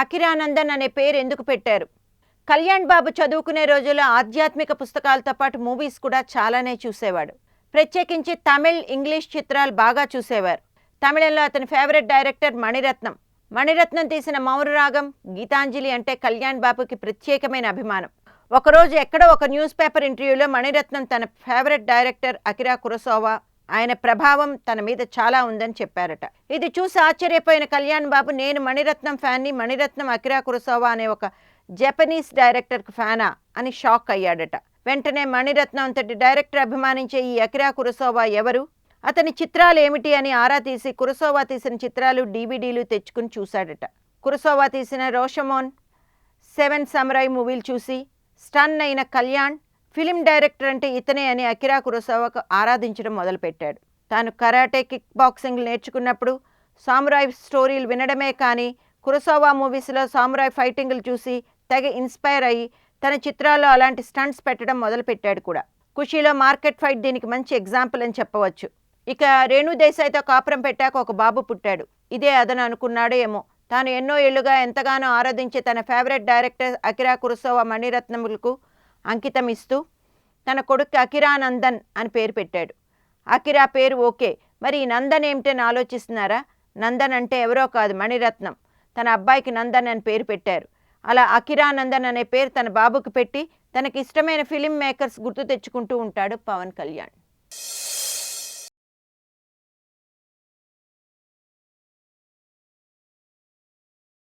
అకిరానందన్ అనే పేరు ఎందుకు పెట్టారు? కళ్యాణ్ బాబు చదువుకునే రోజుల్లో ఆధ్యాత్మిక పుస్తకాలతో పాటు మూవీస్ కూడా చాలానే చూసేవాడు. ప్రత్యేకించి తమిళ్, ఇంగ్లీష్ చిత్రాలు బాగా చూసేవారు. తమిళంలో అతని ఫేవరెట్ డైరెక్టర్ మణిరత్నం. మణిరత్నం తీసిన మౌనరాగం, గీతాంజలి అంటే కళ్యాణ్ బాబుకి ప్రత్యేకమైన అభిమానం. ఒకరోజు ఎక్కడో ఒక న్యూస్ పేపర్ ఇంటర్వ్యూలో మణిరత్నం తన ఫేవరెట్ డైరెక్టర్ అకిరా కురోసావా, ఆయన ప్రభావం తన మీద చాలా ఉందని చెప్పారట. ఇది చూసి ఆశ్చర్యపోయిన కళ్యాణ్ బాబు, నేను మణిరత్నం ఫ్యాన్ని, మణిరత్నం అకిరా కురోసావా అనే ఒక జపనీస్ డైరెక్టర్కి ఫ్యానా అని షాక్ అయ్యాడట. వెంటనే మణిరత్నం అంతటి డైరెక్టర్ అభిమానించే ఈ అకిరా కురోసావా ఎవరు, అతని చిత్రాలు ఏమిటి అని ఆరా తీసి కురోసావా తీసిన చిత్రాలు డివిడీలు తెచ్చుకుని చూశాడట. కురోసావా తీసిన రోషమోన్, 7 సమురాయ్ మూవీలు చూసి స్టన్ అయిన కళ్యాణ్, ఫిలిం డైరెక్టర్ అంటే ఇతనే అని అకిరా కురోసావాకు ఆరాధించడం మొదలుపెట్టాడు. తాను కరాటే, కిక్ బాక్సింగ్ నేర్చుకున్నప్పుడు సామురాయ్ స్టోరీలు వినడమే కానీ కురోసావా మూవీస్లో సామురాయ్ ఫైటింగ్లు చూసి తెగ ఇన్స్పైర్ అయ్యి తన చిత్రాల్లో అలాంటి స్టంట్స్ పెట్టడం మొదలుపెట్టాడు కూడా. ఖుషీలో మార్కెట్ ఫైట్ దీనికి మంచి ఎగ్జాంపుల్ అని చెప్పవచ్చు. ఇక రేణు దేశాయ్తో కాపురం పెట్టాక ఒక బాబు పుట్టాడు. ఇదే అదను అనుకున్నాడో ఏమో. తాను ఎన్నో ఏళ్లుగా ఎంతగానో ఆరాధించే తన ఫేవరెట్ డైరెక్టర్ అకిరా కురోసావా మణిరత్నములకు అంకితం ఇస్తూ తన కొడుకు అకిరానందన్ అని పేరు పెట్టాడు. అకిరా పేరు ఓకే, మరి ఈ నందన్ ఏమిటని ఆలోచిస్తున్నారా? నందన్ అంటే ఎవరో కాదు, మణిరత్నం. తన అబ్బాయికి నందన్ అని పేరు పెట్టారు. అలా అకిరానందన్ అనే పేరు తన బాబుకు పెట్టి తనకి ఇష్టమైన ఫిలిం మేకర్స్ గుర్తు తెచ్చుకుంటూ ఉంటాడు పవన్ కళ్యాణ్.